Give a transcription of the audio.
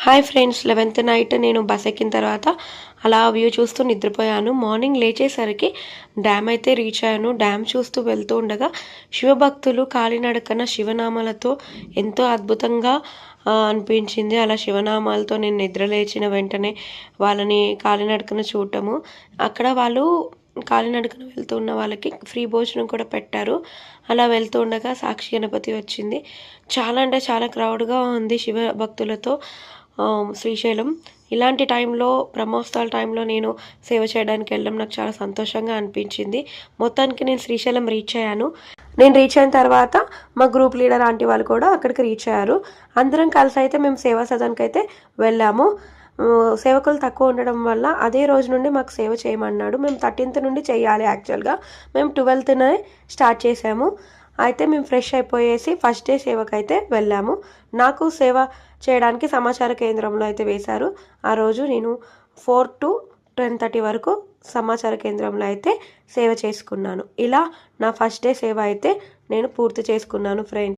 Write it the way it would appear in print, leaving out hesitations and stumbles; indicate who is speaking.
Speaker 1: Hi friends, 11th night నేను bus ఎక్కిన తర్వాత అలా వ్యూ చూస్తూ నిద్రపోయాను. మార్నింగ్ లేచేసరికి డ్యామ్ అయితే రీచ్ అయ్యాను. డ్యామ్ చూస్తూ వెళ్తూ ఉండగా శివభక్తులు కాలినడకన శివనామాలతో ఎంతో అద్భుతంగా అనిపించింది. అలా శివనామాలతో నేను నిద్ర లేచిన వెంటనే వాళ్ళని కాలినడకన చూడటము, అక్కడ వాళ్ళు కాలినడకన వెళ్తూ ఉన్న వాళ్ళకి ఫ్రీ భోజనం కూడా పెట్టారు. అలా వెళ్తూ ఉండగా సాక్షి గణపతి వచ్చింది. చాలా అంటే చాలా క్రౌడ్గా ఉంది శివ భక్తులతో శ్రీశైలం. ఇలాంటి టైంలో బ్రహ్మోత్సవాల టైంలో నేను సేవ చేయడానికి వెళ్ళడం నాకు చాలా సంతోషంగా అనిపించింది. మొత్తానికి నేను శ్రీశైలం రీచ్ అయ్యాను. నేను రీచ్ అయిన తర్వాత మా గ్రూప్ లీడర్ ఆంటీ వాళ్ళు కూడా అక్కడికి రీచ్ అయ్యారు. అందరం కలిసి అయితే మేము సేవా సదన్కి అయితే వెళ్ళాము. సేవకులు తక్కువ ఉండడం వల్ల అదే రోజు నుండి మాకు సేవ చేయమన్నాడు. మేము 13th నుండి చేయాలి. యాక్చువల్గా మేము 12th స్టార్ట్ చేసాము. అయితే మేము ఫ్రెష్ అయిపోయేసి ఫస్ట్ డే సేవకైతే వెళ్ళాము. నాకు సేవ చేయడానికి సమాచార కేంద్రంలో అయితే వేశారు. ఆ రోజు నేను 4 to 10:30 వరకు సమాచార కేంద్రంలో అయితే సేవ చేసుకున్నాను. ఇలా నా ఫస్ట్ డే సేవ అయితే నేను పూర్తి చేసుకున్నాను ఫ్రెండ్స్.